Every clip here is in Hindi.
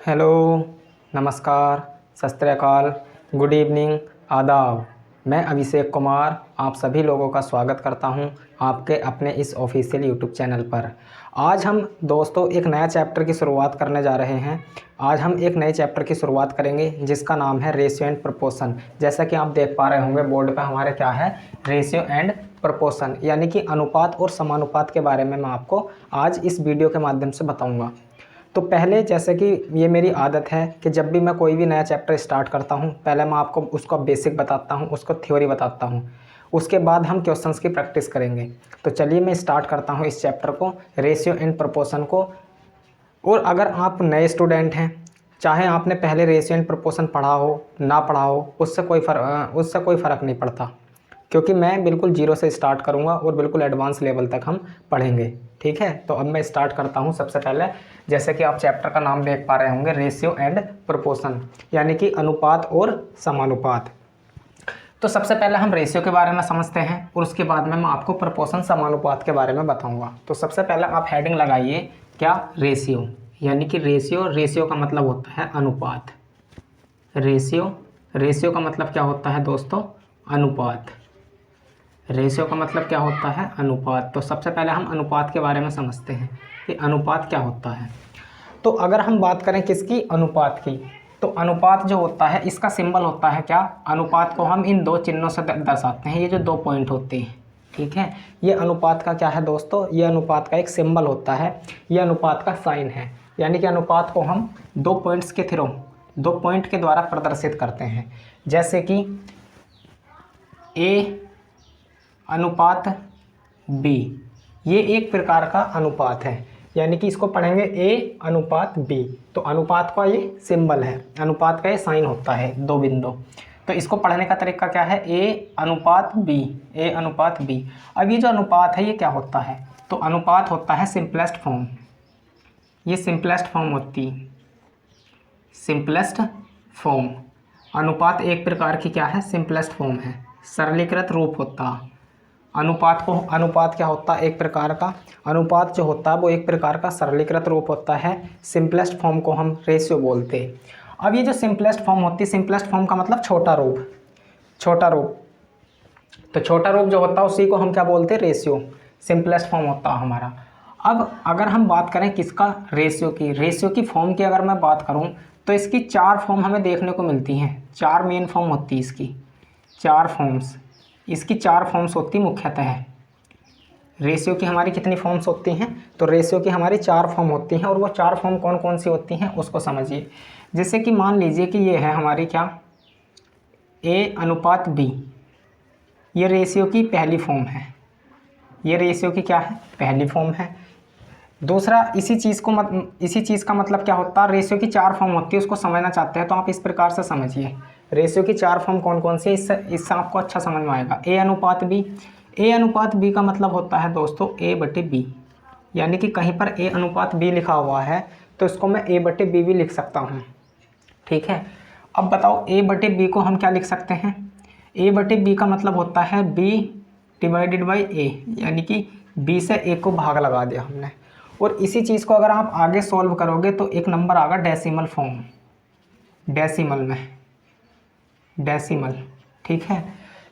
हेलो, नमस्कार, सत श्री अकाल, गुड इवनिंग, आदाब। मैं अभिषेक कुमार आप सभी लोगों का स्वागत करता हूं आपके अपने इस ऑफिशियल यूट्यूब चैनल पर। आज हम दोस्तों एक नया चैप्टर की शुरुआत करने जा रहे हैं। आज हम एक नए चैप्टर की शुरुआत करेंगे जिसका नाम है रेशियो एंड प्रोपोर्शन। जैसा कि आप देख पा रहे होंगे बोर्ड पर हमारे क्या है, रेशियो एंड प्रोपोर्शन, यानी कि अनुपात और समानुपात के बारे में मैं आपको आज इस वीडियो के माध्यम से बताऊँगा। तो पहले जैसे कि ये मेरी आदत है कि जब भी मैं कोई भी नया चैप्टर स्टार्ट करता हूँ पहले मैं आपको उसका बेसिक बताता हूँ, उसको थ्योरी बताता हूँ, उसके बाद हम क्वेश्चंस की प्रैक्टिस करेंगे। तो चलिए मैं स्टार्ट करता हूँ इस चैप्टर को, रेशियो एंड प्रोपोर्शन को। और अगर आप नए स्टूडेंट हैं, चाहे आपने पहले रेशियो एंड प्रोपोर्शन पढ़ा हो ना पढ़ा हो, उससे कोई फ़र्क नहीं पड़ता, क्योंकि मैं बिल्कुल जीरो से स्टार्ट करूंगा और बिल्कुल एडवांस लेवल तक हम पढ़ेंगे। ठीक है, तो अब मैं स्टार्ट करता हूं। सबसे पहले जैसे कि आप चैप्टर का नाम देख पा रहे होंगे, रेशियो एंड प्रोपोर्शन, यानी कि अनुपात और समानुपात। तो सबसे पहले हम रेशियो के बारे में समझते हैं और उसके बाद में मैं आपको प्रोपोर्शन समानुपात के बारे में बताऊंगा। तो सबसे पहले आप हेडिंग लगाइए, क्या, रेशियो, यानी कि रेशियो का मतलब होता है अनुपात। रेशियो का मतलब क्या होता है दोस्तों, अनुपात। रेशियो का मतलब क्या होता है, अनुपात। तो सबसे पहले हम अनुपात के बारे में समझते हैं कि अनुपात क्या होता है। तो अगर हम बात करें किसकी, अनुपात की, तो अनुपात जो होता है इसका सिंबल होता है क्या, अनुपात को हम इन दो चिन्हों से दर्शाते हैं। ये जो दो पॉइंट होते हैं, ठीक है, ये अनुपात का क्या है दोस्तों, ये अनुपात का एक सिंबल होता है, ये अनुपात का साइन है। यानी कि अनुपात को हम दो पॉइंट्स के थ्रू, दो पॉइंट के द्वारा प्रदर्शित करते हैं। जैसे कि ए अनुपात बी, ये एक प्रकार का अनुपात है, यानी कि इसको पढ़ेंगे ए अनुपात बी। तो अनुपात का ये सिंबल है, अनुपात का ये साइन होता है, दो बिंदु। तो इसको पढ़ने का तरीका क्या है, ए अनुपात बी, ए अनुपात बी। अब ये जो अनुपात है ये क्या होता है, तो अनुपात होता है सिंपलेस्ट फॉर्म। ये सिंपलेस्ट फॉर्म होती, सिंपलेस्ट फॉर्म। अनुपात एक प्रकार की क्या है, सिंपलेस्ट फॉर्म है, सरलीकृत रूप होता। अनुपात क्या होता है, एक प्रकार का अनुपात जो होता है वो एक प्रकार का सरलीकृत रूप होता है। सिंपलेस्ट फॉर्म को हम रेशियो बोलते हैं। अब ये जो सिंपलेस्ट फॉर्म होती है, सिंपलेस्ट फॉर्म का मतलब छोटा रूप, छोटा रूप। तो छोटा रूप जो होता है उसी को हम क्या बोलते हैं, रेशियो, सिंपलेस्ट फॉर्म होता है हमारा। अब अगर हम बात करें किसका, रेशियो की फॉर्म की अगर मैं बात करूँ तो इसकी चार फॉर्म हमें देखने को मिलती हैं। चार मेन फॉर्म होती है इसकी, चार फॉर्म्स, इसकी चार फॉर्म्स होती मुख्यतः। रेशियो की हमारी कितनी फॉर्म्स होती हैं, तो रेशियो की हमारी चार फॉर्म होती हैं। और वो चार फॉर्म कौन कौन सी होती हैं उसको समझिए। जैसे कि मान लीजिए कि ये है हमारी क्या, ए अनुपात बी, ये रेशियो की पहली फॉर्म है, ये रेशियो की क्या है, पहली फॉर्म है। दूसरा, इसी चीज़ का मतलब क्या होता है, रेशियो की चार फॉर्म होती है, उसको समझना चाहते हैं तो आप इस प्रकार से समझिए। रेशियो की चार फॉर्म कौन कौन सी है, इससे आपको अच्छा समझ में आएगा। ए अनुपात बी, ए अनुपात बी का मतलब होता है दोस्तों ए बटे बी, यानी कि कहीं पर ए अनुपात बी लिखा हुआ है तो इसको मैं ए बटे बी भी लिख सकता हूँ। ठीक है, अब बताओ ए बटे बी को हम क्या लिख सकते हैं, ए बटे बी का मतलब होता है बी डिवाइडेड बाई ए, यानी कि बी से ए को भाग लगा दिया हमने। और इसी चीज़ को अगर आप आगे सॉल्व करोगे तो एक नंबर आएगा डेसिमल फॉर्म, डेसिमल में, डेसिमल। ठीक है,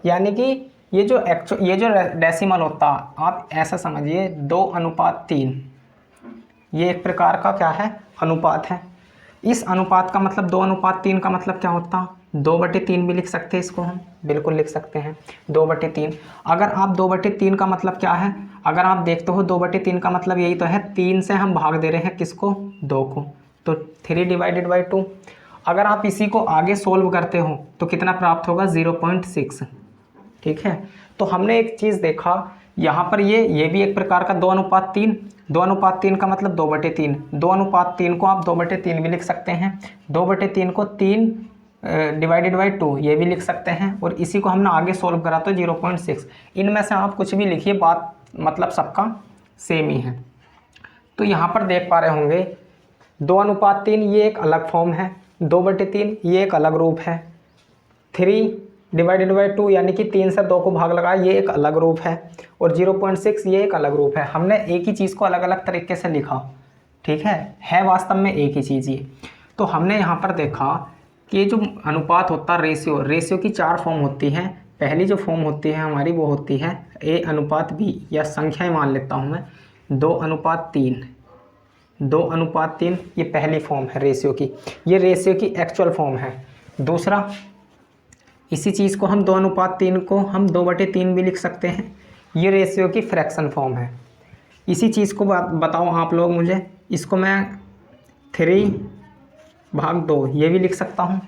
यानी कि ये जो डेसिमल होता, आप ऐसा समझिए 2:3, ये एक प्रकार का क्या है, अनुपात है। इस अनुपात का मतलब 2:3 का मतलब क्या होता, 2/3 भी लिख सकते हैं इसको हम, बिल्कुल लिख सकते हैं 2/3। अगर आप 2/3 का मतलब क्या है, अगर आप देखते हो 2/3 का मतलब यही तो है, 3 से हम भाग दे रहे हैं किसको, 2 को, तो 3/2। अगर आप इसी को आगे सोल्व करते हो तो कितना प्राप्त होगा, 0.6। ठीक है, तो हमने एक चीज़ देखा यहाँ पर, ये भी एक प्रकार का 2:3, 2:3 का मतलब 2/3, 2:3 को आप 2/3 भी लिख सकते हैं, 2/3 को 3/2 ये भी लिख सकते हैं, और इसी को हमने आगे सोल्व करा तो 0.6। इनमें से आप कुछ भी लिखिए, बात मतलब सबका सेम ही है। तो यहाँ पर देख पा रहे होंगे 2:3 ये एक अलग फॉर्म है, 2/3 ये एक अलग रूप है, 3/2 यानी कि 3 से 2 को भाग लगाया ये एक अलग रूप है, और 0.6 ये एक अलग रूप है। हमने एक ही चीज़ को अलग अलग तरीके से लिखा, ठीक है वास्तव में एक ही चीज़ ये। तो हमने यहाँ पर देखा कि ये जो अनुपात होता है रेशियो की 4 फॉर्म होती हैं। पहली जो फॉर्म होती है हमारी वो होती है A/B, या संख्याएं मान लेता हूँ मैं 2:3। 2:3 ये पहली फॉर्म है रेशियो की, ये रेशियो की एक्चुअल फॉर्म है। दूसरा, इसी चीज़ को हम 2:3 को हम 2/3 भी लिख सकते हैं, ये रेशियो की फ्रैक्शन फॉर्म है। इसी चीज़ को बताओ आप लोग मुझे, इसको मैं 3/2 ये भी लिख सकता हूँ,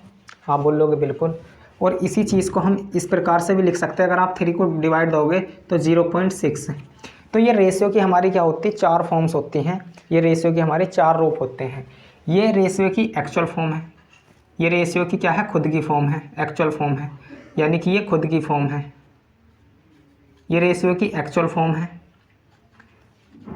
आप बोल लोगे बिल्कुल। और इसी चीज़ को हम इस प्रकार से भी लिख सकते हैं, अगर आप 3 को डिवाइड दोगे तो 0.6। तो ये रेशियो की हमारी क्या होती है, 4 फॉर्म्स होती हैं। ये रेशियो की हमारे 4 रूप होते हैं। ये रेशियो की एक्चुअल फॉर्म है, ये रेशियो की क्या है, खुद की फॉर्म है, एक्चुअल फॉर्म है, यानी कि ये खुद की फॉर्म है। ये रेशियो की एक्चुअल फॉर्म है,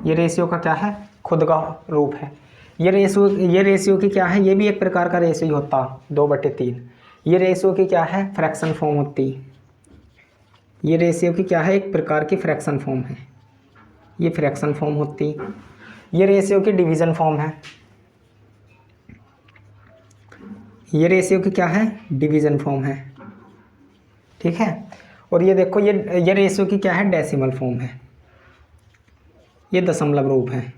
ये रेशियो का क्या है, खुद का रूप है। ये रेशियो की क्या है, ये भी एक प्रकार का रेशियो होता 2/3। ये रेशियो की क्या है, फ्रैक्शन फॉर्म होती। ये रेशियो की क्या है, एक प्रकार की फ्रैक्शन फॉर्म है, ये फ्रैक्शन फॉर्म होती। ये रेशियो की डिवीज़न फॉर्म है, ये रेशियो की क्या है, डिवीज़न फॉर्म है, ठीक है। और ये देखो ये रेशियो की क्या है, डेसिमल फॉर्म है, ये दशमलव रूप है।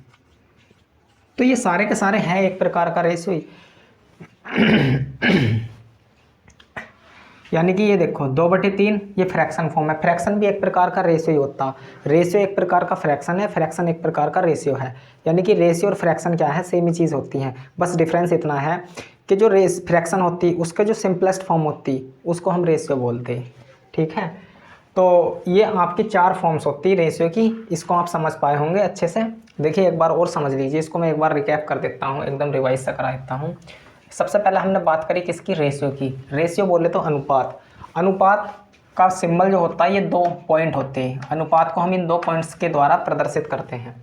तो ये सारे के सारे हैं एक प्रकार का रेशियो। यानी कि ये देखो 2/3 ये फ्रैक्शन फॉर्म है। फ्रैक्शन भी एक प्रकार का रेशियो ही होता, रेशियो एक प्रकार का फ्रैक्शन है, फ्रैक्शन एक प्रकार का रेशियो है। यानी कि रेशियो और फ्रैक्शन क्या है, सेम ही चीज़ होती हैं, बस डिफरेंस इतना है कि जो फ्रैक्शन होती उसका जो सिंपलेस्ट फॉर्म होती उसको हम रेशियो बोलते हैं, ठीक है। तो ये आपकी 4 फॉर्म्स होती है रेशियो की, इसको आप समझ पाए होंगे अच्छे से। देखिए एक बार और समझ लीजिए, इसको मैं एक बार रिकैप कर देता हूँ, एकदम रिवाइज सा करा देता हूँ। सबसे पहले हमने बात करी किसकी, रेशियो की। रेशियो बोले तो अनुपात। अनुपात का सिंबल जो होता है ये 2 पॉइंट होते हैं, अनुपात को हम इन 2 पॉइंट्स के द्वारा प्रदर्शित करते हैं।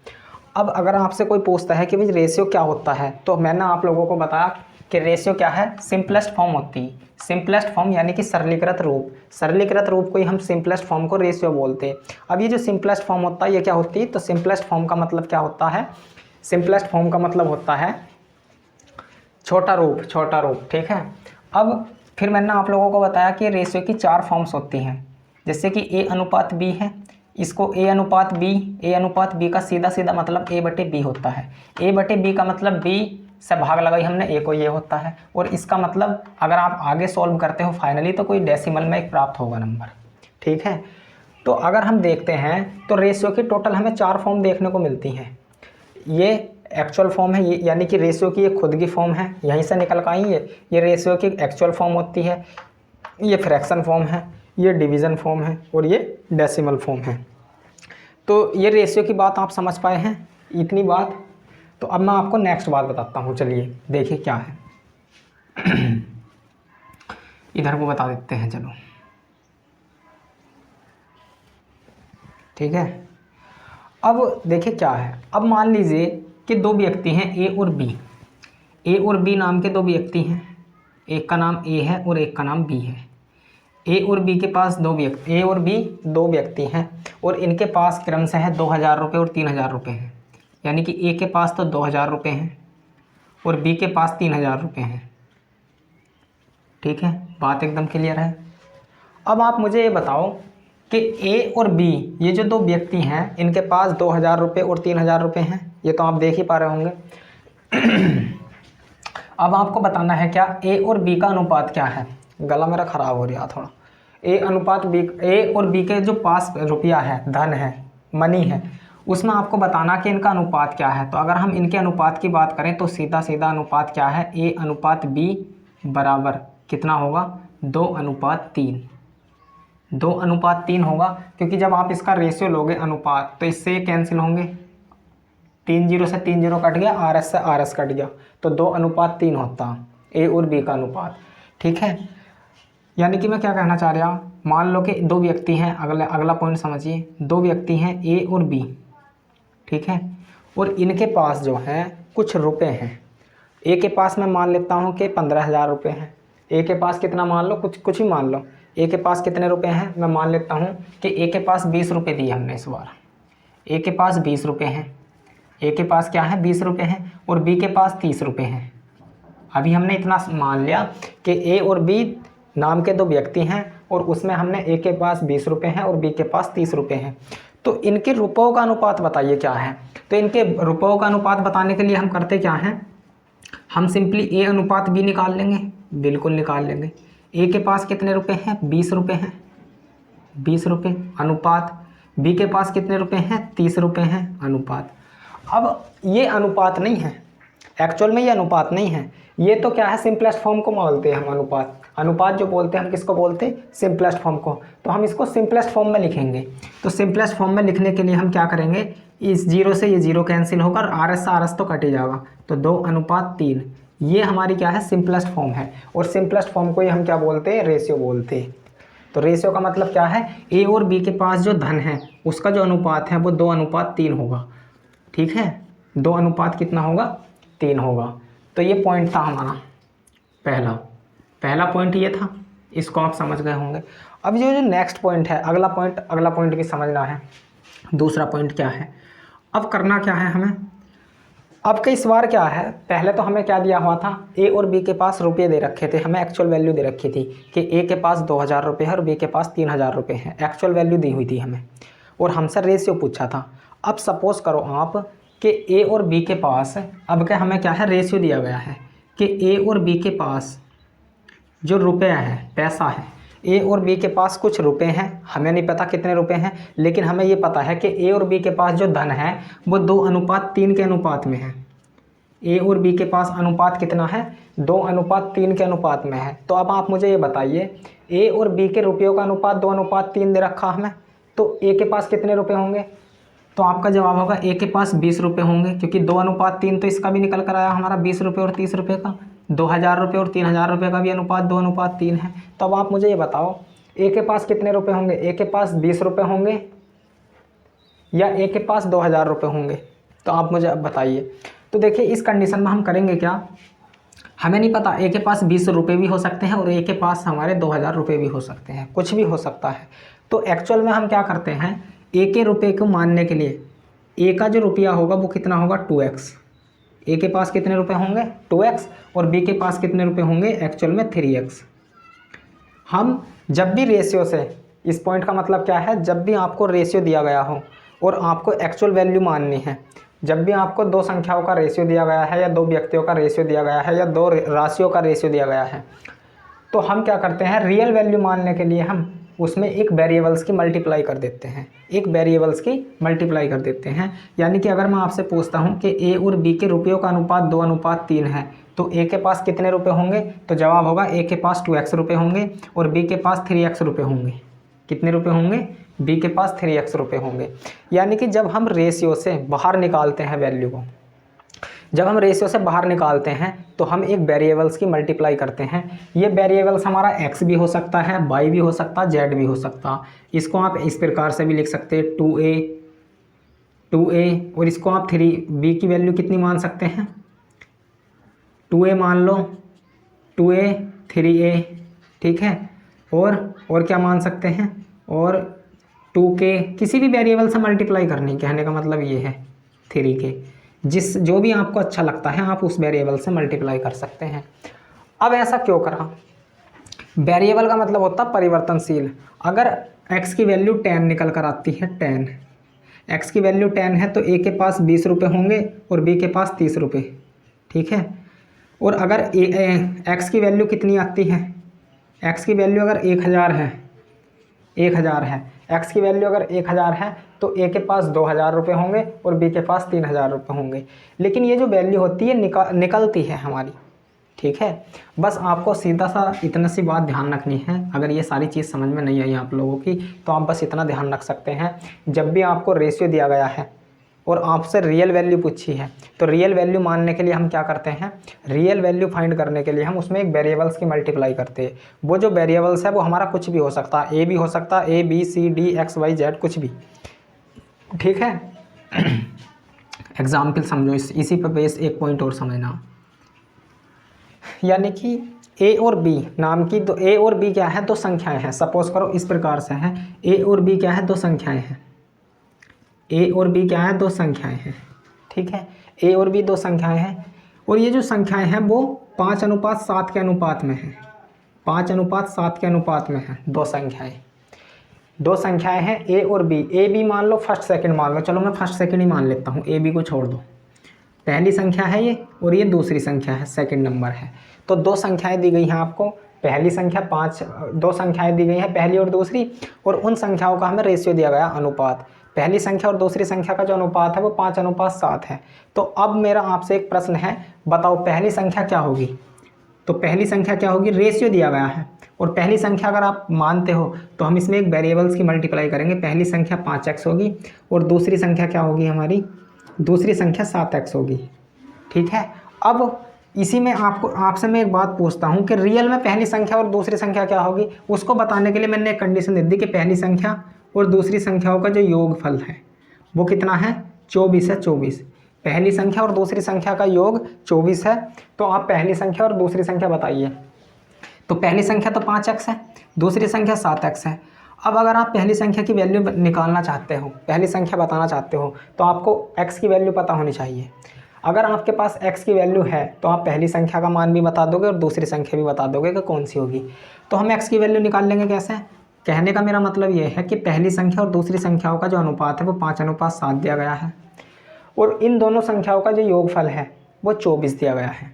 अब अगर आपसे कोई पूछता है कि भाई रेशियो क्या होता है, तो मैंने आप लोगों को बताया कि रेशियो क्या है, सिंपलेस्ट फॉर्म होती है। सिंपलेस्ट फॉर्म यानी कि सरलीकृत रूप, सरलीकृत रूप को ही हम सिंपलेस्ट फॉर्म को रेशियो बोलते हैं। अब ये जो सिंपलेस्ट फॉर्म होता है ये क्या होती है, तो सिंपलेस्ट फॉर्म का मतलब क्या होता है, सिंपलेस्ट फॉर्म का मतलब होता है छोटा रूप, छोटा रूप, ठीक है। अब फिर मैंने आप लोगों को बताया कि रेशियो की 4 फॉर्म्स होती हैं, जैसे कि A/B है, इसको A/B का सीधा सीधा मतलब A/B होता है। A/B का मतलब B से भाग लगाई हमने, A को ये होता है। और इसका मतलब अगर आप आगे सॉल्व करते हो फाइनली तो कोई डेसिमल में एक प्राप्त होगा नंबर, ठीक है। तो अगर हम देखते हैं तो रेशियो की टोटल हमें 4 फॉर्म देखने को मिलती हैं। ये एक्चुअल फॉर्म है, ये यानी कि रेशियो की ये खुद की फॉर्म है, यहीं से निकल कर आई ये रेशियो की एक्चुअल फॉर्म होती है। ये फ्रैक्शन फॉर्म है, ये डिवीज़न फॉर्म है, और ये डेसिमल फॉर्म है। तो ये रेशियो की बात आप समझ पाए हैं, इतनी बात। तो अब मैं आपको नेक्स्ट बात बताता हूँ, चलिए देखिए क्या है। इधर को बता देते हैं, चलो ठीक है। अब देखिए क्या है, अब मान लीजिए कि 2 व्यक्ति हैं A और B, A और B नाम के 2 व्यक्ति हैं, एक का नाम A है और एक का नाम B है। A और B के पास A और B 2 व्यक्ति हैं और इनके पास क्रमशः 2,000 रुपये और 3,000 रुपये हैं। यानी कि A के पास तो 2,000 रुपये हैं और B के पास 3,000 रुपये हैं, ठीक है, बात एकदम क्लियर है। अब आप मुझे ये बताओ कि A और B ये जो 2 व्यक्ति हैं इनके पास 2,000 रुपये और 3,000 रुपये हैं, ये तो आप देख ही पा रहे होंगे। अब आपको बताना है क्या A और B का अनुपात क्या है, गला मेरा ख़राब हो रहा थोड़ा। A और B के जो पास रुपया है, धन है, मनी है, उसमें आपको बताना कि इनका अनुपात क्या है। तो अगर हम इनके अनुपात की बात करें तो सीधा सीधा अनुपात क्या है, A/B बराबर कितना होगा, 2:3। 2:3 होगा, क्योंकि जब आप इसका रेशियो लोगे अनुपात तो इससे ये कैंसिल होंगे, 3 0 से 3 0 कट गया, RS से RS कट गया, तो 2:3 होता A और B का अनुपात, ठीक है। यानी कि मैं क्या कहना चाह रहा हूँ, मान लो कि 2 व्यक्ति हैं, अगला पॉइंट समझिए, 2 व्यक्ति हैं A और B, ठीक है, और इनके पास जो है कुछ रुपए हैं। A के पास मैं मान लेता हूँ कि 15,000 रुपये हैं। A के पास कितना मान लो, कुछ ही मान लो, A के पास कितने रुपए हैं, मैं मान लेता हूँ कि A के पास 20 रुपये दिए हमने इस बार। A के पास 20 रुपये हैं, A के पास क्या है 20 रुपये हैं, और B के पास 30 रुपये हैं, अभी हमने इतना मान लिया कि ए और बी नाम के दो व्यक्ति हैं और उसमें हमने ए के पास 20 रुपये हैं और बी के पास 30 रुपये हैं। तो इनके रुपयों का अनुपात बताइए क्या है। तो इनके रुपयों का अनुपात बताने के लिए हम करते क्या हैं, हम सिंपली ए अनुपात बी निकाल लेंगे, बिल्कुल निकाल लेंगे। ए के पास कितने रुपए हैं, 20 रुपये हैं, 20 रुपये अनुपात बी के पास कितने रुपए हैं, 30 रुपये हैं अनुपात। अब ये अनुपात नहीं है, एक्चुअल में ये अनुपात नहीं है, ये तो क्या है, सिंपलेस्ट फॉर्म को बोलते हैं हम अनुपात। अनुपात जो बोलते हैं हम किसको बोलते हैं, सिंपलेस्ट फॉर्म को। तो हम इसको सिंपलेस्ट फॉर्म में लिखेंगे। तो सिंपलेस्ट फॉर्म में लिखने के लिए हम क्या करेंगे, इस जीरो से ये जीरो कैंसिल होकर आर एस से आर एस तो कट ही जाएगा, तो 2:3। ये हमारी क्या है, सिंपलेस्ट फॉर्म है। और सिंपलेस्ट फॉर्म को ही हम क्या बोलते हैं, रेशियो बोलते हैं। तो रेशियो का मतलब क्या है, ए और बी के पास जो धन है उसका जो अनुपात है वो 2:3 होगा। ठीक है, 2 अनुपात कितना होगा, 3 होगा। तो ये पॉइंट था हमारा पहला पॉइंट ये था, इसको आप समझ गए होंगे। अब ये जो नेक्स्ट पॉइंट है, अगला पॉइंट भी समझना है। दूसरा पॉइंट क्या है, अब करना क्या है हमें, अब का इस बार क्या है, पहले तो हमें क्या दिया हुआ था, ए और बी के पास रुपये दे रखे थे, हमें एक्चुअल वैल्यू दे रखी थी कि ए के पास 2000 रुपये है और बी के पास 3000 रुपये है, एक्चुअल वैल्यू दी हुई थी हमें, और हमसे रेशियो पूछा था। अब सपोज़ करो आप कि ए और बी के पास, अब क्या हमें क्या है, रेशियो दिया गया है कि ए और बी के पास जो रुपया है, पैसा है, ए और बी के पास कुछ रुपए हैं, हमें नहीं पता कितने रुपए हैं, लेकिन हमें ये पता है कि ए और बी के पास जो धन है वो 2:3 के अनुपात में है। ए और बी के पास अनुपात कितना है, 2:3 के अनुपात में है। तो अब आप मुझे ये बताइए, ए और बी के रुपयों का अनुपात 2:3 दे रखा हमें, तो ए के पास कितने रुपये होंगे, तो आपका जवाब होगा ए के पास 20 रुपये होंगे, क्योंकि 2:3 तो इसका भी निकल कर आया हमारा 20 रुपये और 30 रुपये का, 2000 रुपये और 3000 रुपये का भी अनुपात 2:3 है। तो अब आप मुझे ये बताओ, ए के पास कितने रुपये होंगे, ए के पास 20 रुपये होंगे या ए के पास 2000 रुपये होंगे, तो आप मुझे अब बताइए। तो देखिए इस कंडीशन में हम करेंगे क्या, हमें नहीं पता, ए के पास 20 रुपये भी हो सकते हैं और ए के पास हमारे 2000 रुपये भी हो सकते हैं, कुछ भी हो सकता है। तो एक्चुअल में हम क्या करते हैं, ए के रुपये को मानने के लिए ए का जो रुपया होगा वो कितना होगा, 2x। ए के पास कितने रुपए होंगे, 2x, और बी के पास कितने रुपए होंगे, एक्चुअल में 3x। हम जब भी रेशियो से, इस पॉइंट का मतलब क्या है, जब भी आपको रेशियो दिया गया हो और आपको एक्चुअल वैल्यू माननी है, जब भी आपको दो संख्याओं का रेशियो दिया गया है या दो व्यक्तियों का रेशियो दिया गया है या दो राशियों का रेशियो दिया गया है, तो हम क्या करते हैं, रियल वैल्यू मानने के लिए हम उसमें एक वेरिएबल्स की मल्टीप्लाई कर देते हैं, यानी कि अगर मैं आपसे पूछता हूं कि ए और बी के रुपयों का अनुपात 2:3 है, तो ए के पास कितने रुपए होंगे, तो जवाब होगा ए के पास 2x रुपये होंगे और बी के पास 3x रुपये होंगे। कितने रुपए होंगे, बी के पास 3x रुपये होंगे। यानी कि जब हम रेशियो से बाहर निकालते हैं वैल्यू को, जब हम रेशियो से बाहर निकालते हैं तो हम एक वेरिएबल्स की मल्टीप्लाई करते हैं। ये वेरिएबल्स हमारा x भी हो सकता है, y भी हो सकता है, z भी हो सकता। इसको आप इस प्रकार से भी लिख सकते हैं 2a, और इसको आप 3b की वैल्यू कितनी मान सकते हैं, 2a मान लो, 2a 3a, ठीक है। और क्या मान सकते हैं, और 2k, किसी भी वेरिएबल से मल्टीप्लाई करनी, कहने का मतलब ये है 3k, जो भी आपको अच्छा लगता है आप उस वेरिएबल से मल्टीप्लाई कर सकते हैं। अब ऐसा क्यों करा, वेरिएबल का मतलब होता है परिवर्तनशील। अगर x की वैल्यू 10 निकल कर आती है, 10, x की वैल्यू 10 है तो a के पास 20 रुपये होंगे और b के पास 30 रुपये, ठीक है। और अगर x की वैल्यू कितनी आती है, x की वैल्यू अगर 1000 है, 1000 है, x की वैल्यू अगर 1000 है तो a के पास 2000 रुपये होंगे और b के पास 3000 रुपये होंगे। लेकिन ये जो वैल्यू होती है निकलती है हमारी, ठीक है। बस आपको सीधा सा इतना सी बात ध्यान रखनी है। अगर ये सारी चीज़ समझ में नहीं आई आप लोगों की तो आप बस इतना ध्यान रख सकते हैं, जब भी आपको रेशियो दिया गया है और आपसे रियल वैल्यू पूछी है तो रियल वैल्यू मानने के लिए हम क्या करते हैं, रियल वैल्यू फाइंड करने के लिए हम उसमें एक वेरिएबल्स की मल्टीप्लाई करते हैं। वो जो वेरिएबल्स है वो हमारा कुछ भी हो सकता है, ए भी हो सकता है, A B C D X Y Z, कुछ भी, ठीक है। एग्जाम्पल समझो, इसी पर बेस एक पॉइंट और समझना, यानी कि ए और बी नाम की दो, ए और बी क्या है, दो संख्याएं हैं। सपोज करो इस प्रकार से है, ए और बी क्या है, दो संख्याएं हैं, ए और बी क्या है, दो संख्याएं हैं, ठीक है। ए और बी दो संख्याएं हैं और ये जो संख्याएं हैं वो 5:7 के अनुपात में है, 5:7 के अनुपात में है दो संख्याएं हैं ए और बी। ए बी मान लो, फर्स्ट सेकंड मान लो, चलो मैं फर्स्ट सेकंड ही मान लेता हूँ, ए बी को छोड़ दो। पहली संख्या है ये और ये दूसरी संख्या है, सेकंड नंबर है। तो दो संख्याएं दी गई हैं आपको, पहली संख्या 5, दो संख्याएं दी गई हैं पहली और दूसरी, और उन संख्याओं का हमें रेशियो दिया गया अनुपात। पहली संख्या और दूसरी संख्या का जो अनुपात है वो 5:7 है। तो अब मेरा आपसे एक प्रश्न है, बताओ पहली संख्या क्या होगी? तो पहली संख्या क्या होगी? रेशियो दिया गया है, और पहली संख्या अगर आप मानते हो तो हम इसमें एक वेरिएबल्स की मल्टीप्लाई करेंगे। पहली संख्या 5x होगी और दूसरी संख्या क्या होगी हमारी? दूसरी संख्या 7x होगी। ठीक है, अब इसी में आपसे मैं एक बात पूछता हूँ कि रियल में पहली संख्या और दूसरी संख्या क्या होगी? उसको बताने के लिए मैंने एक कंडीशन दे दी कि पहली संख्या और दूसरी संख्याओं का जो योगफल है वो कितना है? 24 है। 24 पहली संख्या और दूसरी संख्या का योग 24 है। तो आप पहली संख्या और दूसरी संख्या बताइए। तो पहली संख्या तो 5x है, दूसरी संख्या 7x है। अब अगर आप पहली संख्या की वैल्यू निकालना चाहते हो, पहली संख्या बताना चाहते हो, तो आपको x की वैल्यू पता होनी चाहिए। अगर आपके पास x की वैल्यू है तो आप पहली संख्या का मान भी बता दोगे और दूसरी संख्या भी बता दोगे कि कौन सी होगी। तो हम x की वैल्यू निकाल लेंगे कैसे? कहने का मेरा मतलब ये है कि पहली संख्या और दूसरी संख्याओं का जो अनुपात है वो 5:7 दिया गया है, और इन दोनों संख्याओं का जो योगफल है वो 24 दिया गया है,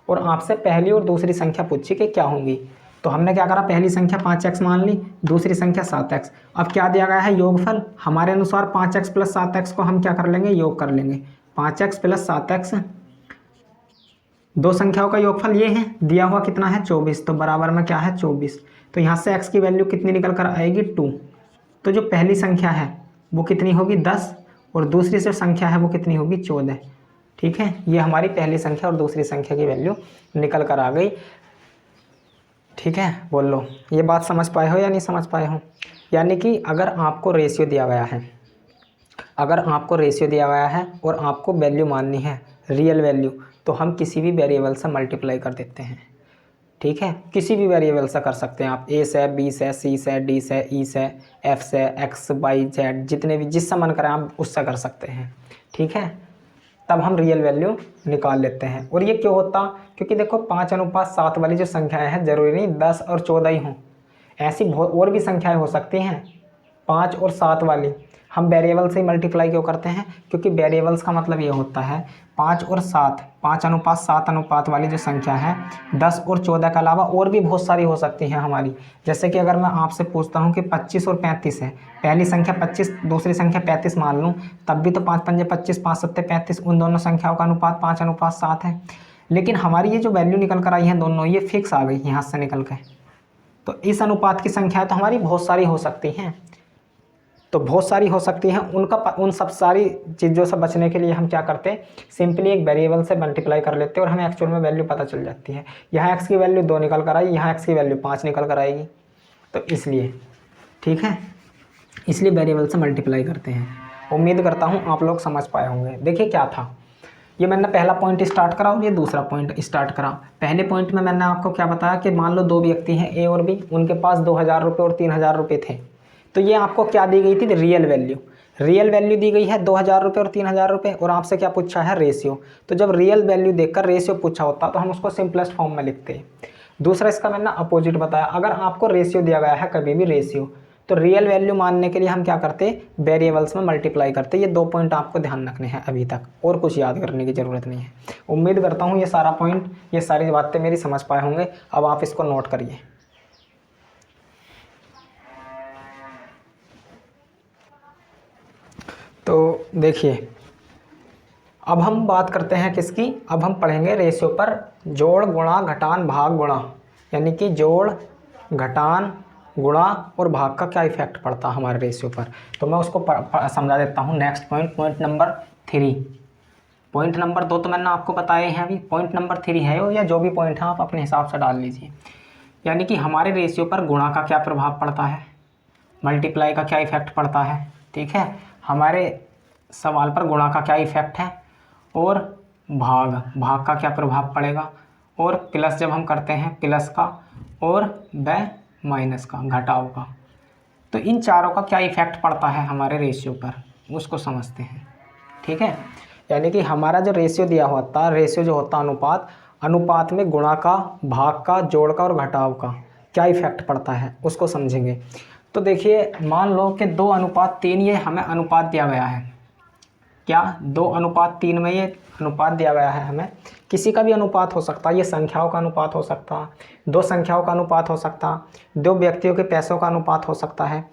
और आपसे पहली और दूसरी संख्या पूछी कि क्या होंगी। तो हमने क्या करा? पहली संख्या 5x मान ली, दूसरी संख्या 7x। अब क्या दिया गया है? योगफल। हमारे अनुसार 5x + 7x को हम क्या कर लेंगे? योग कर लेंगे। 5x + 7x, दो संख्याओं का योगफल ये है, दिया हुआ कितना है? 24। तो बराबर में क्या है? 24। तो यहाँ से x की वैल्यू कितनी निकल कर आएगी? 2। तो जो पहली संख्या है वो कितनी होगी? 10, और दूसरी जो संख्या है वो कितनी होगी? 14। ठीक है, ये हमारी पहली संख्या और दूसरी संख्या की वैल्यू निकल कर आ गई। ठीक है, बोल लो ये बात समझ पाए हो या नहीं समझ पाए हो? यानी कि अगर आपको रेशियो दिया गया है, अगर आपको रेशियो दिया गया है और आपको वैल्यू माननी है, रियल वैल्यू, तो हम किसी भी वेरिएबल से मल्टीप्लाई कर देते हैं। ठीक है, किसी भी वेरिएबल से कर सकते हैं आप, a से, b से, c से, d से, e से, f से, x, y, z, जितने भी जिससे मन करें आप उससे कर सकते हैं। ठीक है, तब हम रियल वैल्यू निकाल लेते हैं। और ये क्यों होता? क्योंकि देखो 5:7 वाली जो संख्याएं हैं, ज़रूरी नहीं 10 और 14 ही हों, ऐसी बहुत और भी संख्याएं हो सकती हैं 5 और 7 वाली। हम वेरिएबल से ही मल्टीप्लाई क्यों करते हैं? क्योंकि वेरिएबल्स का मतलब ये होता है 5 और 7, 5:7 अनुपात वाली जो संख्या है, 10 और 14 के अलावा और भी बहुत सारी हो सकती हैं हमारी। जैसे कि अगर मैं आपसे पूछता हूँ कि 25 और 35 है, पहली संख्या 25, दूसरी संख्या 35 मान लूँ, तब भी तो 5 पंजे 25, 5 सत्ते 35, उन दोनों संख्याओं का अनुपात 5:7 है। लेकिन हमारी ये जो वैल्यू निकल कर आई है दोनों, ये फिक्स आ गई यहाँ से निकल के। तो इस अनुपात की संख्या तो हमारी बहुत सारी हो सकती हैं, तो बहुत सारी हो सकती हैं। उन सब सारी चीज़ों से बचने के लिए हम क्या करते हैं? सिंपली एक वेरिएबल से मल्टीप्लाई कर लेते हैं और हमें एक्चुअल में वैल्यू पता चल जाती है। यहाँ x की वैल्यू 2 निकल कर आई, यहाँ x की वैल्यू 5 निकल कर आएगी। तो इसलिए, ठीक है, इसलिए वेरिएबल से मल्टीप्लाई करते हैं। उम्मीद करता हूँ आप लोग समझ पाए होंगे। देखिए क्या था, ये मैंने पहला पॉइंट स्टार्ट करा और ये दूसरा पॉइंट स्टार्ट करा। पहले पॉइंट में मैंने आपको क्या बताया कि मान लो दो व्यक्ति हैं ए और बी, उनके पास 2000 रुपये और 3000 रुपये थे। तो ये आपको क्या दी गई थी? Real value. रियल वैल्यू दी गई है 2000 रुपये और 3000 रुपये, और आपसे क्या पूछा है? रेशियो। तो जब रियल वैल्यू देखकर रेशियो पूछा होता तो हम उसको सिंपलेस्ट फॉर्म में लिखते हैं। दूसरा इसका मैंने अपोजिट बताया, अगर आपको रेशियो दिया गया है कभी भी रेशियो, तो रियल वैल्यू मानने के लिए हम क्या करते? वेरिएबल्स में मल्टीप्लाई करते। ये 2 पॉइंट आपको ध्यान रखने हैं अभी तक, और कुछ याद करने की ज़रूरत नहीं है। उम्मीद करता हूँ ये सारा पॉइंट, ये सारी बातें मेरी समझ पाए होंगे। अब आप इसको नोट करिए। तो देखिए, अब हम बात करते हैं किसकी? अब हम पढ़ेंगे रेशियो पर जोड़, गुणा, घटान, भाग, गुणा, यानी कि जोड़, घटान, गुणा और भाग का क्या इफेक्ट पड़ता है हमारे रेशियो पर। तो मैं उसको समझा देता हूँ। Next point, point number 3। Point number 2 तो मैंने आपको बताए हैं अभी, पॉइंट नंबर 3 है या जो भी पॉइंट है आप अपने हिसाब से डाल लीजिए। यानी कि हमारे रेशियो पर गुणा का क्या प्रभाव पड़ता है, मल्टीप्लाई का क्या इफेक्ट पड़ता है। ठीक है, हमारे सवाल पर गुणा का क्या इफेक्ट है, और भाग का क्या प्रभाव पड़ेगा, और प्लस जब हम करते हैं प्लस का, और व माइनस का, घटाव का। तो इन चारों का क्या इफेक्ट पड़ता है हमारे रेशियो पर, उसको समझते हैं। ठीक है, यानी कि हमारा जो रेशियो दिया होता है, रेशियो जो होता है अनुपात, अनुपात में गुणा का, भाग का, जोड़ का और घटाव का क्या इफेक्ट पड़ता है उसको समझेंगे। तो देखिए मान लो कि 2:3 ये हमें अनुपात दिया गया है। क्या 2:3 में ये अनुपात दिया गया है हमें। किसी का भी अनुपात हो सकता है, ये संख्याओं का अनुपात हो सकता है, दो संख्याओं का अनुपात हो सकता है, दो व्यक्तियों के पैसों का अनुपात हो सकता है,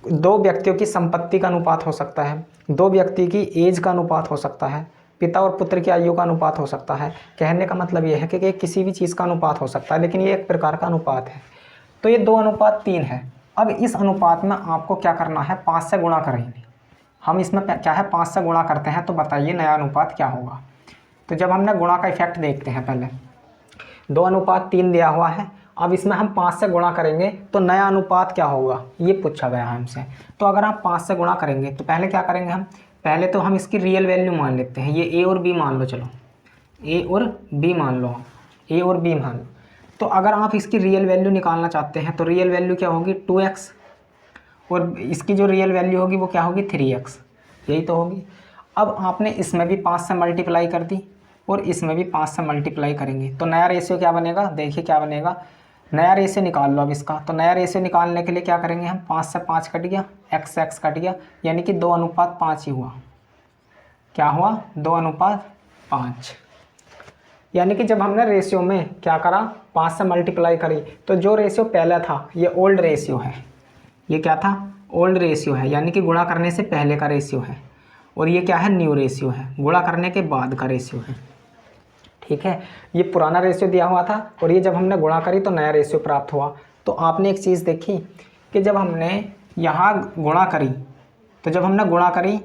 दो व्यक्तियों की संपत्ति का अनुपात हो सकता है, दो व्यक्ति की एज का अनुपात हो सकता है, पिता और पुत्र की आयु का अनुपात हो सकता है। कहने का मतलब ये है कि किसी भी चीज़ का अनुपात हो सकता है, लेकिन ये एक प्रकार का अनुपात है। तो ये 2:3 है। अब इस अनुपात में आपको क्या करना है, 5 से गुणा करेंगे हम। इसमें क्या है, 5 से गुणा करते हैं तो बताइए नया अनुपात क्या होगा। तो जब हमने गुणा का इफेक्ट देखते हैं, पहले 2:3 दिया हुआ है, अब इसमें हम 5 से गुणा करेंगे तो नया अनुपात क्या होगा, ये पूछा गया है हमसे। तो अगर आप 5 से गुणा करेंगे तो पहले क्या करेंगे हम, पहले तो हम इसकी रियल वैल्यू मान लेते हैं। ये ए और बी मान लो, चलो ए और बी मान लो, ए और बी मान लो। तो अगर आप इसकी रियल वैल्यू निकालना चाहते हैं तो रियल वैल्यू क्या होगी, 2x, और इसकी जो रियल वैल्यू होगी वो क्या होगी, 3x, यही तो होगी। अब आपने इसमें भी 5 से मल्टीप्लाई कर दी और इसमें भी 5 से मल्टीप्लाई करेंगे तो नया रेशियो क्या बनेगा, देखिए क्या बनेगा, नया रेशियो निकाल लो अब इसका। तो नया रेशियो निकालने के लिए क्या करेंगे हम, 5 से 5 कट गया, x कट गया, यानी कि 2:5 ही हुआ। क्या हुआ, 2:5। यानी कि जब हमने रेशियो में क्या करा, 5 से मल्टीप्लाई करी, तो जो रेशियो पहला था ये ओल्ड रेशियो है। ये क्या था, ओल्ड रेशियो है, यानी कि गुणा करने से पहले का रेशियो है। और ये क्या है, न्यू रेशियो है, गुणा करने के बाद का रेशियो है। ठीक है, ये पुराना रेशियो दिया हुआ था और ये जब हमने गुणा करी तो नया रेशियो प्राप्त हुआ। तो आपने एक चीज़ देखी कि जब हमने यहाँ गुणा करी, तो जब हमने गुणा करी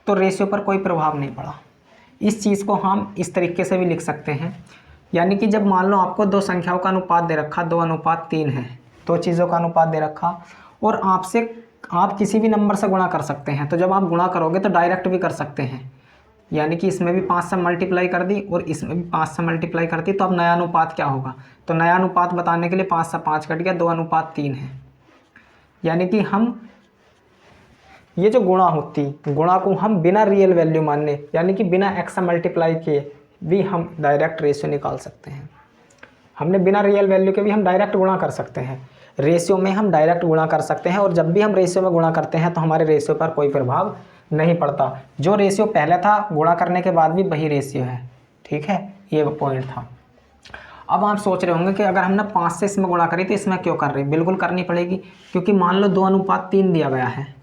तो रेशियो पर कोई प्रभाव नहीं पड़ा। इस चीज़ को हम इस तरीके से भी लिख सकते हैं, यानी कि जब मान लो आपको दो संख्याओं का अनुपात दे रखा, 2:3 है, दो चीज़ों का अनुपात दे रखा और आपसे आप किसी भी नंबर से गुणा कर सकते हैं। तो जब आप गुणा करोगे तो डायरेक्ट भी कर सकते हैं, यानी कि इसमें भी 5 से मल्टीप्लाई कर दी और इसमें भी 5 से मल्टीप्लाई कर दी। तो अब नया अनुपात क्या होगा, तो नया अनुपात बताने के लिए 5 से 5 कट गया, 2:3 है। यानी कि हम ये जो गुणा होती, गुणा को हम बिना रियल वैल्यू मानने, यानी कि बिना x से मल्टीप्लाई किए भी हम डायरेक्ट रेशियो निकाल सकते हैं। हमने बिना रियल वैल्यू के भी हम डायरेक्ट गुणा कर सकते हैं, रेशियो में हम डायरेक्ट गुणा कर सकते हैं। और जब भी हम रेशियो में गुणा करते हैं तो हमारे रेशियो पर कोई प्रभाव नहीं पड़ता। जो रेशियो पहले था गुणा करने के बाद भी वही रेशियो है। ठीक है, ये पॉइंट था। अब आप सोच रहे होंगे कि अगर हमने 5 से इसमें गुणा करी तो इसमें क्यों कर रहे, बिल्कुल करनी पड़ेगी, क्योंकि मान लो 2:3 दिया गया है,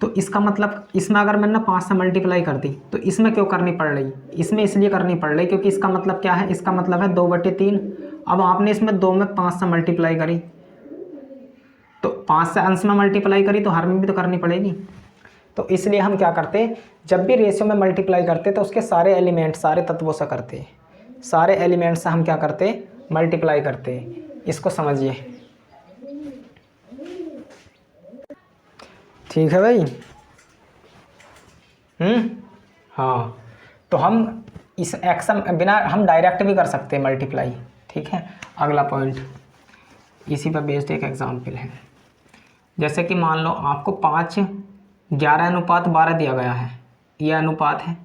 तो इसका मतलब इसमें अगर मैंने 5 से मल्टीप्लाई कर दी तो इसमें क्यों करनी पड़ रही, इसमें इसलिए करनी पड़ रही क्योंकि इसका मतलब क्या है, इसका मतलब है 2/3। अब आपने इसमें 2 में 5 से मल्टीप्लाई करी तो 5 से अंश में मल्टीप्लाई करी तो हर में भी तो करनी पड़ेगी। तो इसलिए हम क्या करते, जब भी रेशियो में मल्टीप्लाई करते तो उसके सारे एलिमेंट, सारे तत्वों से करते, सारे एलिमेंट से हम क्या करते, मल्टीप्लाई करते। इसको समझिए, ठीक है भाई। हाँ, तो हम इस एक्शन बिना हम डायरेक्ट भी कर सकते हैं मल्टीप्लाई। ठीक है, अगला पॉइंट इसी पर बेस्ड एक एग्जाम्पल है। जैसे कि मान लो आपको 5:11 दिया गया है, यह अनुपात है,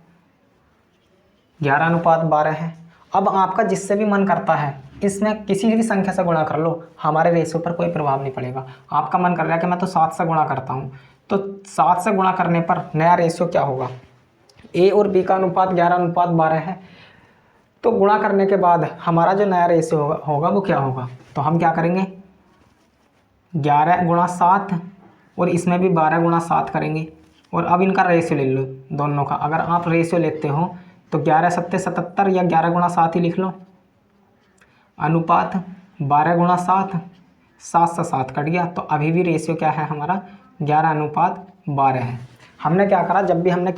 11:12 है। अब आपका जिससे भी मन करता है इसमें किसी भी संख्या से गुणा कर लो, हमारे रेशियो पर कोई प्रभाव नहीं पड़ेगा। आपका मन कर रहा है कि मैं तो 7 से गुणा करता हूँ, तो 7 से गुणा करने पर नया रेशियो क्या होगा, ए और बी का अनुपात 11:12 है। तो गुणा करने के बाद हमारा जो नया रेशियो होगा वो क्या होगा, तो हम क्या करेंगे, 11×7 और इसमें भी 12×7 करेंगे। और अब इनका रेशियो ले लो दोनों का, अगर आप रेशियो लेते हो तो 11×7 = 77 या 11×7 ही लिख लो। अनुपात 12×7, 7 से 7 कट गया, तो अभी भी रेशियो क्या है हमारा, 11:12 है। हमने क्या करा, जब भी हमने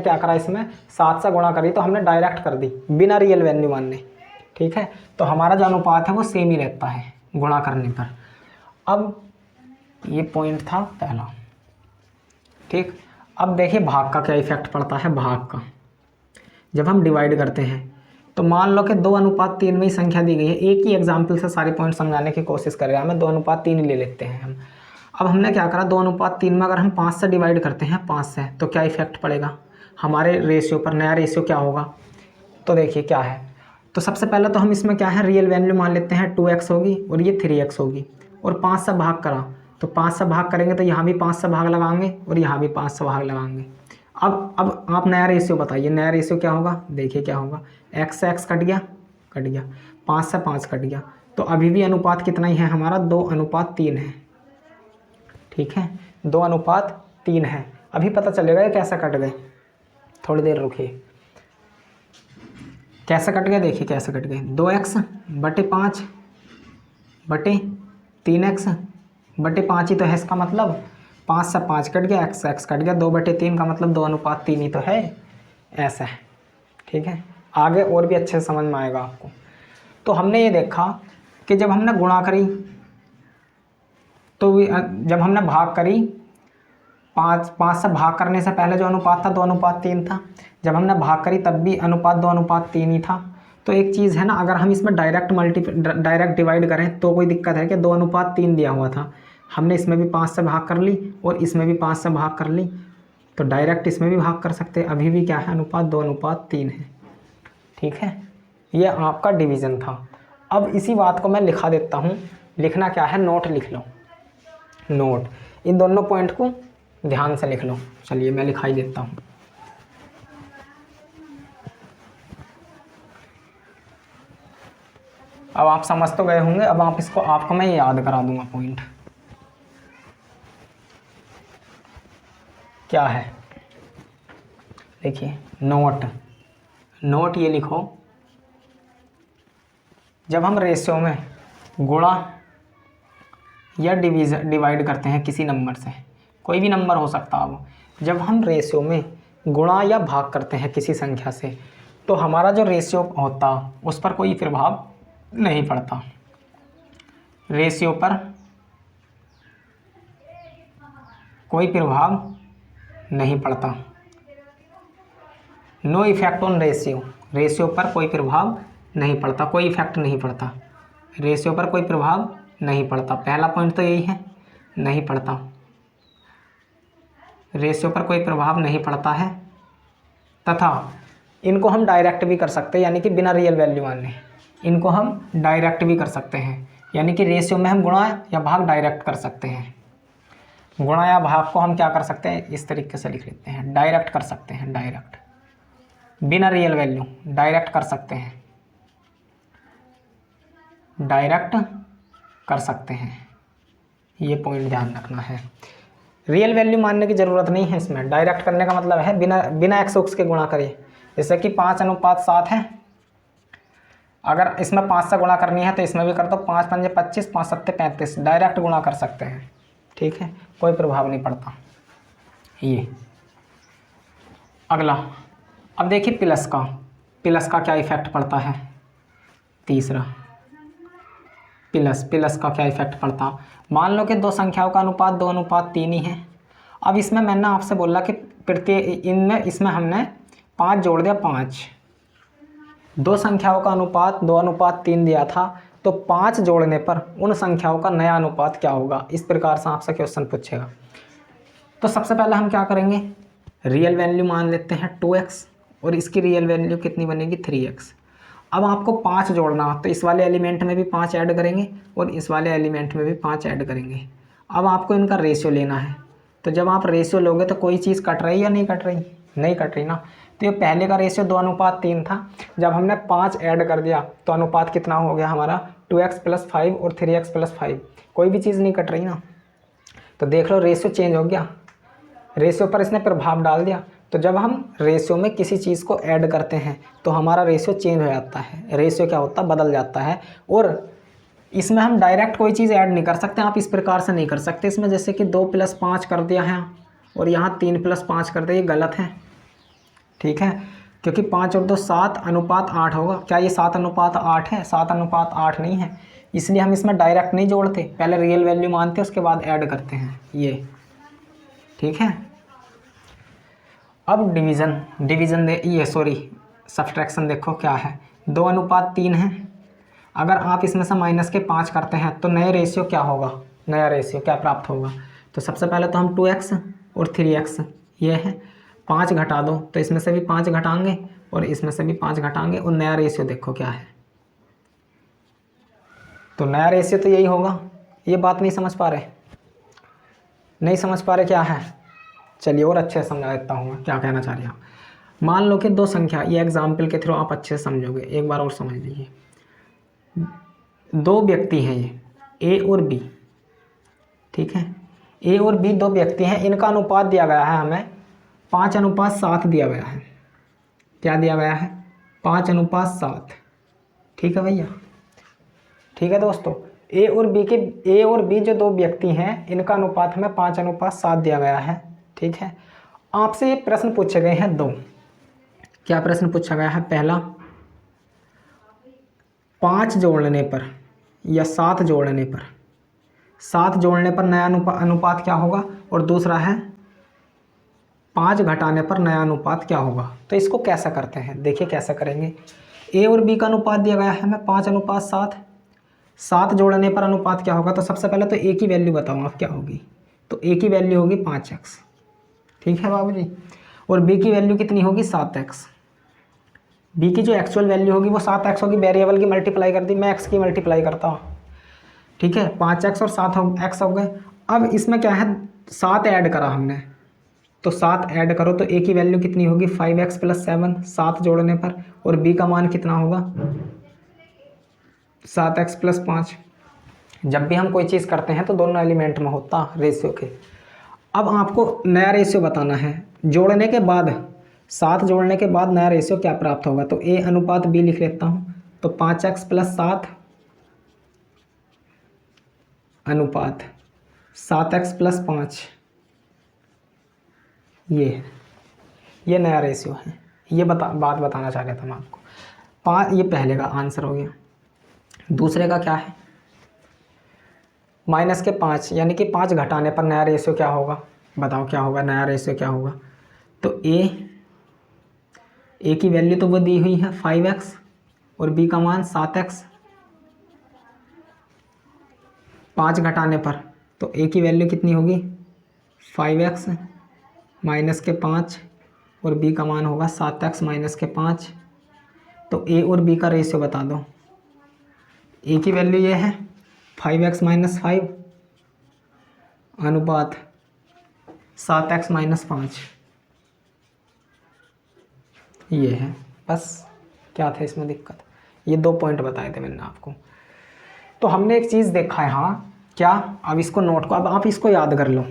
क्या करा, इसमें 7 से गुणा करी तो हमने डायरेक्ट कर दी बिना रियल वैल्यू मानने। ठीक है, तो हमारा जो अनुपात है वो सेम ही रहता है गुणा करने पर। अब ये पॉइंट था पहला। ठीक, अब देखिए भाग का क्या इफेक्ट पड़ता है। भाग का जब हम डिवाइड करते हैं तो मान लो कि 2:3 में ही संख्या दी गई है। एक ही एग्जाम्पल से सारे पॉइंट समझाने की कोशिश कर रहे हैं, हमें 2:3 ही ले लेते हैं हम। अब हमने क्या करा, 2:3 में अगर हम 5 से डिवाइड करते हैं, 5 से, तो क्या इफेक्ट पड़ेगा हमारे रेशियो पर, नया रेशियो क्या होगा। तो देखिए क्या है, तो सबसे पहले तो हम इसमें क्या है, रियल वैल्यू मान लेते हैं 2x होगी और ये 3x होगी, और 5 से भाग करा तो 5 से भाग करेंगे तो यहाँ भी 5 से भाग लगाएंगे और यहाँ भी 5 से भाग लगाएंगे। अब आप नया रेशियो बताइए, नया रेशियो क्या होगा, देखिए क्या होगा, x से x कट गया, 5 से 5 कट गया, तो अभी भी अनुपात कितना ही है हमारा, 2:3 है। ठीक है, 2:3 है। अभी पता चलेगा ये कैसे कट गए, थोड़ी देर रुकिए, कैसे कट गए, देखिए कैसे कट गए, 2x/5 बटे 3x बटे 5 ही तो है, इसका मतलब 5 से 5 कट गया, x कट गया, 2/3 का मतलब 2:3 ही तो है, ऐसा है। ठीक है, आगे और भी अच्छे से समझ में आएगा आपको। तो हमने ये देखा कि जब हमने गुणा करी तो जब हमने भाग करी, 5 से भाग करने से पहले जो अनुपात था 2:3 था, जब हमने भाग करी तब भी अनुपात 2:3 ही था। तो एक चीज़ है ना, अगर हम इसमें डायरेक्ट डिवाइड करें तो कोई दिक्कत है कि 2:3 दिया हुआ था, हमने इसमें भी 5 से भाग कर ली और इसमें भी 5 से भाग कर ली, तो डायरेक्ट इसमें भी भाग कर सकते हैं, अभी भी क्या है, अनुपात 2:3 है। ठीक है, ये आपका डिवीज़न था। अब इसी बात को मैं लिखा देता हूँ, लिखना क्या है, नोट लिख लो, नोट, इन दोनों पॉइंट को ध्यान से लिख लो। चलिए मैं लिखाई देता हूँ। अब आप समझ तो गए होंगे, अब आप इसको, आपको मैं याद करा दूंगा पॉइंट क्या है। देखिए नोट ये लिखो, जब हम रेशियो में गुणा या डिवाइड करते हैं किसी नंबर से, कोई भी नंबर हो सकता है वो, जब हम रेशियो में गुणा या भाग करते हैं किसी संख्या से, तो हमारा जो रेशियो होता उस पर कोई प्रभाव नहीं पड़ता, रेशियो पर कोई प्रभाव नहीं पड़ता, no effect on ratio, ratio पर कोई प्रभाव नहीं पड़ता, कोई इफेक्ट नहीं पड़ता, रेशियो पर कोई प्रभाव नहीं पड़ता। पहला पॉइंट तो यही है, नहीं पड़ता, रेशियो पर कोई प्रभाव नहीं पड़ता है, तथा इनको हम डायरेक्ट भी कर सकते हैं, यानी कि बिना रियल वैल्यू माने इनको हम डायरेक्ट भी कर सकते हैं, यानी कि रेशियो में हम गुणा या भाग डायरेक्ट कर सकते हैं। गुणा या भाग को हम क्या कर सकते हैं, इस तरीके से लिख लेते हैं, डायरेक्ट कर सकते हैं, डायरेक्ट बिना रियल वैल्यू डायरेक्ट कर सकते हैं, डायरेक्ट कर सकते हैं, ये पॉइंट ध्यान रखना है। रियल वैल्यू मानने की ज़रूरत नहीं है इसमें, डायरेक्ट करने का मतलब है बिना एक्स उक्स के गुणा करिए। जैसे कि 5:7 है, अगर इसमें 5 से गुणा करनी है तो इसमें भी कर दो, 5 पंजे 25, 5 सत्ते 35, डायरेक्ट गुणा कर सकते हैं। ठीक है, कोई प्रभाव नहीं पड़ता। ये अगला, अब देखिए प्लस का क्या इफेक्ट पड़ता है, तीसरा प्लस का क्या इफेक्ट पड़ता। मान लो कि दो संख्याओं का अनुपात 2:3 ही है। अब इसमें मैंने आपसे बोला कि इसमें हमने 5 जोड़ दिया, 5, दो संख्याओं का अनुपात 2:3 दिया था, तो 5 जोड़ने पर उन संख्याओं का नया अनुपात क्या होगा, इस प्रकार से आपसे क्वेश्चन पूछेगा। तो सबसे पहले हम क्या करेंगे, रियल वैल्यू मान लेते हैं 2x और इसकी रियल वैल्यू कितनी बनेगी, 3x। अब आपको 5 जोड़ना, तो इस वाले एलिमेंट में भी 5 ऐड करेंगे और इस वाले एलिमेंट में भी 5 ऐड करेंगे। अब आपको इनका रेशियो लेना है, तो जब आप रेशियो लोगे तो कोई चीज़ कट रही या नहीं कट रही, नहीं कट रही ना। तो ये पहले का रेशियो 2:3 था, जब हमने 5 ऐड कर दिया तो अनुपात कितना हो गया हमारा, 2x + 5 और 3x + 5, कोई भी चीज़ नहीं कट रही ना। तो देख लो रेशियो चेंज हो गया, रेशियो पर इसने प्रभाव डाल दिया। तो जब हम रेशियो में किसी चीज़ को ऐड करते हैं तो हमारा रेशियो चेंज हो जाता है, रेशियो क्या होता है, बदल जाता है। और इसमें हम डायरेक्ट कोई चीज़ ऐड नहीं कर सकते, आप इस प्रकार से नहीं कर सकते इसमें, जैसे कि 2 + 5 कर दिया है और यहाँ 3 + 5 कर दिया, ये गलत है। ठीक है, क्योंकि 5 और 2 7 अनुपात 8 होगा। क्या ये 7 अनुपात 8 है, 7 अनुपात 8 नहीं है, इसलिए हम इसमें डायरेक्ट नहीं जोड़ते, पहले रियल वैल्यू मानते हैं उसके बाद ऐड करते हैं ये। ठीक है, अब सब्ट्रैक्शन देखो क्या है, 2:3 है। अगर आप इसमें से -5 करते हैं तो नया रेशियो क्या होगा, नया रेशियो क्या प्राप्त होगा। तो सबसे पहले तो हम 2x और 3x ये है, 5 घटा दो तो इसमें से भी 5 घटाएंगे और इसमें से भी 5 घटाएंगे और नया रेशियो देखो क्या है। तो नया रेशियो तो यही होगा। ये बात नहीं समझ पा रहे? नहीं समझ पा रहे क्या है? चलिए और अच्छे से समझा देता हूँ मैं क्या कहना चाह रही हूँ। मान लो कि दो संख्या, ये एग्जाम्पल के थ्रू आप अच्छे से समझोगे, एक बार और समझ लीजिए। दो व्यक्ति हैं ये ए और बी, ठीक है। ए और बी दो व्यक्ति हैं, इनका अनुपात दिया गया है हमें 5:7 दिया गया है। क्या दिया गया है? 5:7। ठीक है भैया, ठीक है दोस्तों। ए और बी जो दो व्यक्ति हैं इनका अनुपात हमें 5:7 दिया गया है, ठीक है। आपसे ये प्रश्न पूछे गए हैं दो। क्या प्रश्न पूछा गया है? पहला 5 जोड़ने पर या 7 जोड़ने पर, 7 जोड़ने पर नया अनुपात क्या होगा, और दूसरा है 5 घटाने पर नया अनुपात क्या होगा। तो इसको कैसा करते हैं, देखिए कैसे करेंगे। ए और बी का अनुपात दिया गया है हमें 5:7, 7 जोड़ने पर अनुपात क्या होगा। तो सबसे पहले तो ए की वैल्यू बताओ आप क्या होगी। तो ए की वैल्यू होगी 5x, ठीक है बाबू जी। और बी की वैल्यू कितनी होगी? 7x। बी की जो एक्चुअल वैल्यू होगी वो 7x होगी, वेरिएबल की मल्टीप्लाई कर दी, मैं x की मल्टीप्लाई करता हूँ, ठीक है। 5x और 7x हो गए। अब इसमें क्या है, 7 ऐड करा हमने, तो 7 ऐड करो तो a की वैल्यू कितनी होगी? 5x + 7, 7 जोड़ने पर। और b का मान कितना होगा? 7x + 5। जब भी हम कोई चीज़ करते हैं तो दोनों एलिमेंट में होता रेशियो के। अब आपको नया रेशियो बताना है। जोड़ने के बाद 7 जोड़ने के बाद नया रेशियो क्या प्राप्त होगा। तो a/b लिख लेता हूँ। तो 5x + 7 अनुपात 7x + 5, ये नया रेशियो है। ये बात बताना चाह रहा था मैं आपको। 5, ये पहले का आंसर हो गया। दूसरे का क्या है? -5, यानी कि 5 घटाने पर नया रेशियो क्या होगा, बताओ क्या होगा नया रेशियो क्या होगा। तो ए की वैल्यू तो वो दी हुई है 5x और बी का मान 7x। 5 घटाने पर तो ए की वैल्यू कितनी होगी? 5x -5 और बी का मान होगा 7x -5। तो ए और बी का रेशियो बता दो। ए की वैल्यू ये है 5x - 5 अनुपात 7x - 5, ये है। बस, क्या था इसमें दिक्कत? ये 2 पॉइंट बताए थे मैंने आपको। तो हमने एक चीज़ देखा है, हाँ क्या? अब इसको नोट को, अब आप इसको याद कर लो।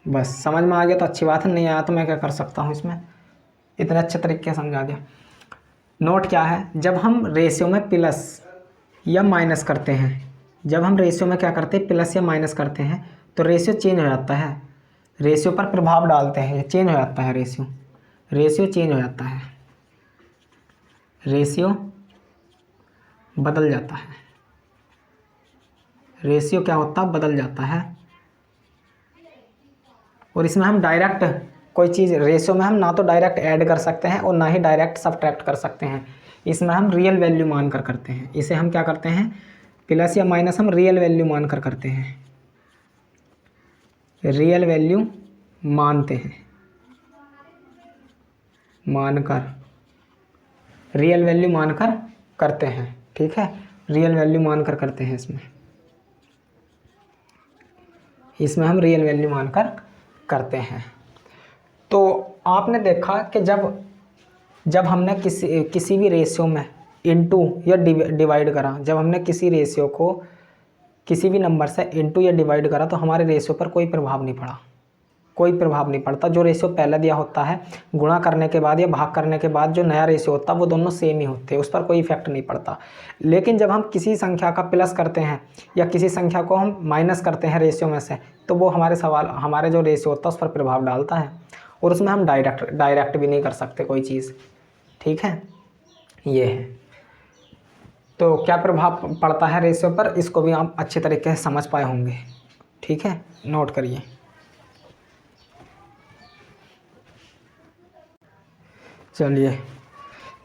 बस समझ में आ गया तो अच्छी बात है, नहीं आया तो मैं क्या कर सकता हूँ इसमें, इतने अच्छे तरीके से समझा दिया। नोट क्या है, जब हम रेशियो में प्लस या माइनस करते हैं, जब हम रेशियो में क्या करते हैं, प्लस या माइनस करते हैं, तो रेशियो चेंज हो जाता है। रेशियो पर प्रभाव डालते हैं, चेंज हो जाता है रेशियो चेंज हो जाता है, रेशियो बदल जाता है। रेशियो क्या होता है? बदल जाता है। और इसमें हम डायरेक्ट कोई चीज़, रेशियो में हम ना तो डायरेक्ट ऐड कर सकते हैं और ना ही डायरेक्ट सब्ट्रैक्ट कर सकते हैं। इसमें हम रियल वैल्यू मान कर करते हैं। इसे हम क्या करते हैं, प्लस या माइनस हम रियल वैल्यू मान कर करते हैं, रियल वैल्यू मानते हैं, मानकर, रियल वैल्यू मानकर करते हैं, ठीक है। रियल वैल्यू मानकर करते हैं इसमें हम रियल वैल्यू मानकर करते हैं। तो आपने देखा कि जब हमने किसी भी रेशियो में इनटू या डिवाइड करा, जब हमने किसी रेशियो को किसी भी नंबर से इनटू या डिवाइड करा तो हमारे रेशियो पर कोई प्रभाव नहीं पड़ा, कोई प्रभाव नहीं पड़ता। जो रेशियो पहले दिया होता है, गुणा करने के बाद या भाग करने के बाद जो नया रेशियो होता है वो दोनों सेम ही होते हैं, उस पर कोई इफेक्ट नहीं पड़ता। लेकिन जब हम किसी संख्या का प्लस करते हैं या किसी संख्या को हम माइनस करते हैं रेशियो में से, तो वो हमारे जो रेशियो होता है उस पर प्रभाव डालता है, और उसमें हम डायरेक्ट भी नहीं कर सकते कोई चीज़, ठीक है। ये है, तो क्या प्रभाव पड़ता है रेशियो पर, इसको भी आप अच्छे तरीके से समझ पाए होंगे, ठीक है। नोट करिए। चलिए,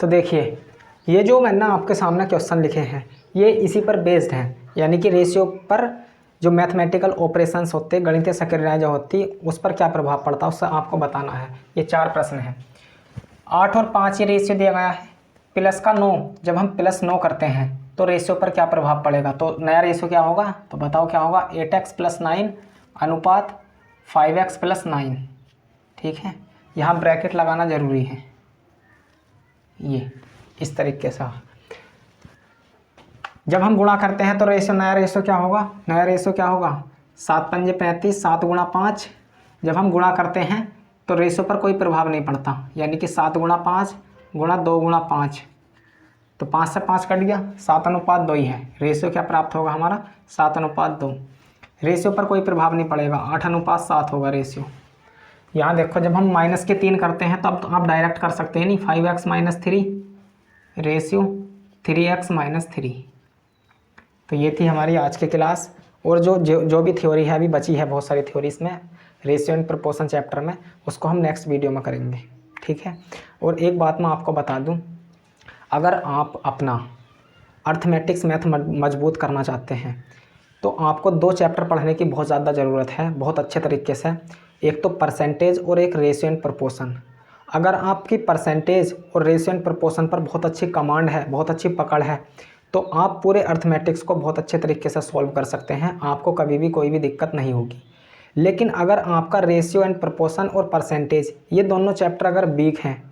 तो देखिए ये जो मैंने आपके सामने क्वेश्चन लिखे हैं ये इसी पर बेस्ड हैं, यानी कि रेशियो पर जो मैथमेटिकल ऑपरेशंस होते हैं, गणितीय सक्रियताएं जो होती उस पर क्या प्रभाव पड़ता है उससे आपको बताना है। ये 4 प्रश्न हैं। 8 और 5 ये रेशियो दिया गया है। प्लस का 9, जब हम प्लस 9 करते हैं तो रेशियो पर क्या प्रभाव पड़ेगा, तो नया रेशियो क्या होगा, तो बताओ क्या होगा, 8x + 9 अनुपात 5x + 9। ठीक है, यहाँ ब्रैकेट लगाना जरूरी है। ये इस तरीके से जब हम गुणा करते हैं तो रेशियो, नया रेशियो क्या होगा, नया रेशियो क्या होगा, 7 पंजे 35, 7 गुणा 5। जब हम गुणा करते हैं तो रेशियो पर कोई प्रभाव नहीं पड़ता, यानी कि 7 गुणा 5 गुणा 2 गुणा 5, तो 5 से 5 कट गया, 7:2 ही है। रेशियो क्या प्राप्त होगा हमारा, 7:2। रेशियो पर कोई प्रभाव नहीं पड़ेगा, 8:7 होगा रेशियो। यहाँ देखो जब हम माइनस के 3 करते हैं तब तो आप डायरेक्ट कर सकते हैं नहीं, 5x - 3 रेशियो 3x - 3। तो ये थी हमारी आज की क्लास। और जो भी थ्योरी है अभी बची है, बहुत सारी थ्योरी इसमें रेशियो एंड प्रोपोर्शन चैप्टर में, उसको हम नेक्स्ट वीडियो में करेंगे। ठीक है, और एक बात मैं आपको बता दूं, अगर आप अपना अर्थमेटिक्स मैथ मजबूत करना चाहते हैं तो आपको 2 चैप्टर पढ़ने की बहुत ज़्यादा ज़रूरत है, बहुत अच्छे तरीके से। एक तो परसेंटेज और एक रेशियो एंड प्रोपोर्शन। अगर आपकी परसेंटेज और रेशियो एंड प्रोपोर्शन पर बहुत अच्छी कमांड है, बहुत अच्छी पकड़ है, तो आप पूरे अर्थमेटिक्स को बहुत अच्छे तरीके से सॉल्व कर सकते हैं, आपको कभी भी कोई भी दिक्कत नहीं होगी। लेकिन अगर आपका रेशियो एंड प्रोपोर्शन और परसेंटेज ये दोनों चैप्टर अगर वीक हैं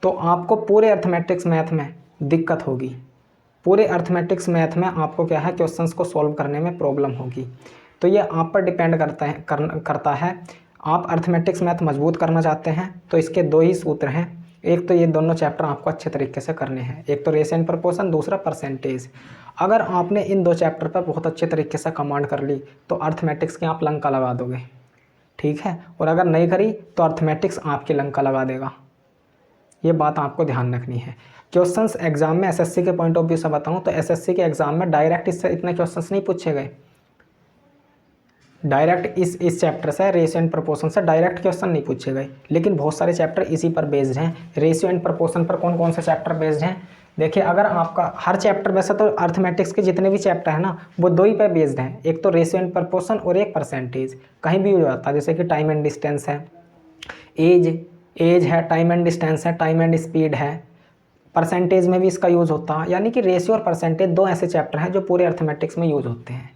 तो आपको पूरे अर्थमेटिक्स मैथ में दिक्कत होगी। पूरे अर्थमेटिक्स मैथ में आपको क्या है, क्वेश्चंस को सॉल्व करने में प्रॉब्लम होगी। तो ये आप पर डिपेंड करता है। आप अर्थमेटिक्स मैथ मजबूत करना चाहते हैं तो इसके 2 ही सूत्र हैं। एक तो ये दोनों चैप्टर आपको अच्छे तरीके से करने हैं, एक तो रेशियो एंड प्रोपोर्शन, दूसरा परसेंटेज। अगर आपने इन 2 चैप्टर पर बहुत अच्छे तरीके से कमांड कर ली तो अर्थमेटिक्स की आप लंका लगा दोगे। ठीक है, और अगर नहीं करी तो अर्थमेटिक्स आपकी लंका लगा देगा। ये बात आपको ध्यान रखनी है। क्वेश्चंस एग्जाम में एसएससी के पॉइंट ऑफ व्यू से बताऊं तो एसएससी के एग्जाम में डायरेक्ट इससे इतने क्वेश्चंस नहीं पूछे गए। डायरेक्ट इस चैप्टर से, रेशियो एंड प्रोपोर्शन से डायरेक्ट क्वेश्चन नहीं पूछे गए, लेकिन बहुत सारे चैप्टर इसी पर बेस्ड हैं। रेशियो एंड प्रोपोर्शन पर कौन कौन से चैप्टर बेस्ड हैं, देखिए अगर आपका हर चैप्टर, वैसे तो अर्थमेटिक्स के जितने भी चैप्टर है ना वो 2 ही पे बेस्ड हैं, एक तो रेशियो एंड प्रोपोर्शन और एक परसेंटेज। कहीं भी यूज होता है, जैसे कि टाइम एंड डिस्टेंस है, एज है, टाइम एंड डिस्टेंस है, टाइम एंड स्पीड है, परसेंटेज में भी इसका यूज़ होता है। यानी कि रेशियो और परसेंटेज 2 ऐसे चैप्टर हैं जो पूरे अर्थमेटिक्स में यूज़ होते हैं,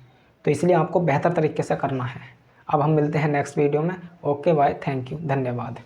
तो इसलिए आपको बेहतर तरीके से करना है। अब हम मिलते हैं नेक्स्ट वीडियो में। ओके बाय, थैंक यू, धन्यवाद।